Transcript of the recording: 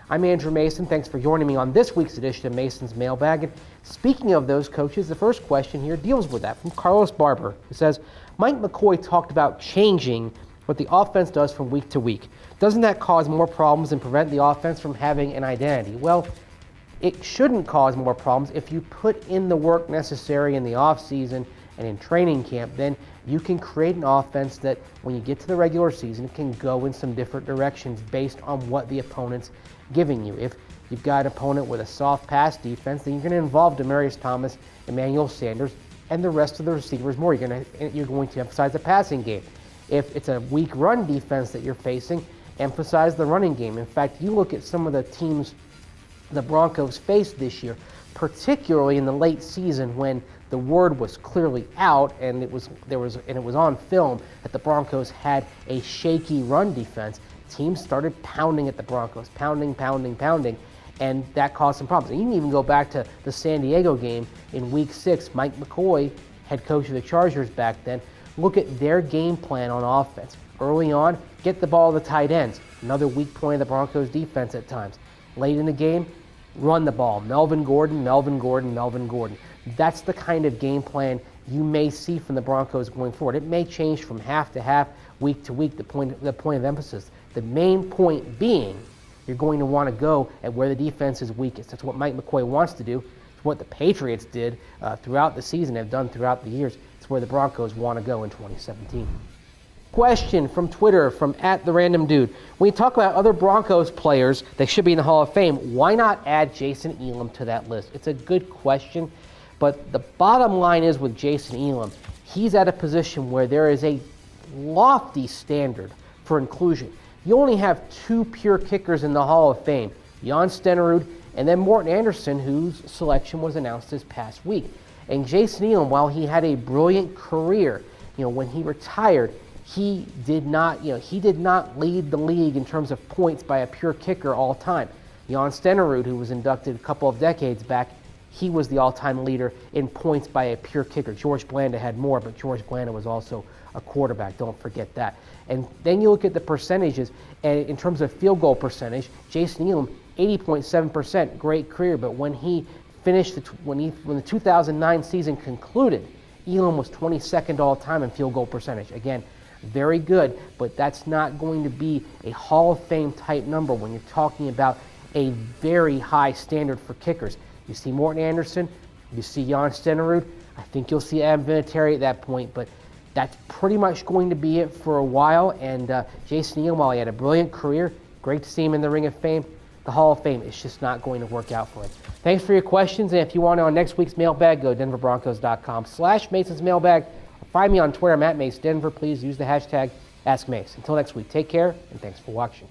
I'm Andrew Mason. Thanks for joining me on this week's edition of Mason's Mailbag. And speaking of those coaches, the first question here deals with that from Carlos Barber, who says, Mike McCoy talked about changing what the offense does from week to week. Doesn't that cause more problems and prevent the offense from having an identity? Well, it shouldn't cause more problems. If you put in the work necessary in the offseason and in training camp, then you can create an offense that when you get to the regular season can go in some different directions based on what the opponent's giving you. If you've got an opponent with a soft pass defense, then you're going to involve Demaryius Thomas, Emmanuel Sanders, and the rest of the receivers more. You're going to emphasize the passing game. If it's a weak run defense that you're facing, emphasize the running game. In fact, you look at some of the teams the Broncos faced this year, particularly in the late season when the word was clearly out and it was on film that the Broncos had a shaky run defense. Teams started pounding at the Broncos, pounding, and that caused some problems. And you can even go back to the San Diego game in Week 6. Mike McCoy, head coach of the Chargers back then, look at their game plan on offense. Early on, get the ball to the tight ends. Another weak point of the Broncos defense at times. Late in the game, run the ball. Melvin Gordon. That's the kind of game plan you may see from the Broncos going forward. It may change from half to half, week to week, the point of emphasis. The main point being you're going to want to go at where the defense is weakest. That's what Mike McCoy wants to do. It's what the Patriots did throughout the season, have done throughout the years. It's where the Broncos want to go in 2017. Question from Twitter from @TheRandomDude. When you talk about other Broncos players that should be in the Hall of Fame, why not add Jason Elam to that list? It's a good question, but the bottom line is with Jason Elam, he's at a position where there is a lofty standard for inclusion. You only have two pure kickers in the Hall of Fame, Jan Stenerud and then Morten Andersen, whose selection was announced this past week. And Jason Elam, while he had a brilliant career, when he retired, he did not lead the league in terms of points by a pure kicker all time. Jan Stenerud, who was inducted a couple of decades back, he was the all-time leader in points by a pure kicker. George Blanda had more, but George Blanda was also a quarterback. Don't forget that. And then you look at the percentages, and in terms of field goal percentage, Jason Elam, 80.7%, great career. But when he finished, when the 2009 season concluded, Elam was 22nd all-time in field goal percentage. Again, very good, but that's not going to be a Hall of Fame type number when you're talking about a very high standard for kickers. You see Morten Andersen, you see Jan Stenerud, I think you'll see Adam Vinatieri at that point, but that's pretty much going to be it for a while. And Jason Elam, while he had a brilliant career, great to see him in the Ring of Fame, the Hall of Fame is just not going to work out for him. Thanks for your questions, and if you want to on next week's mailbag, go to denverbroncos.com/Mason's Mailbag. Find me on Twitter, I'm @MaceDenver. Please use the hashtag AskMace. Until next week, take care, and thanks for watching.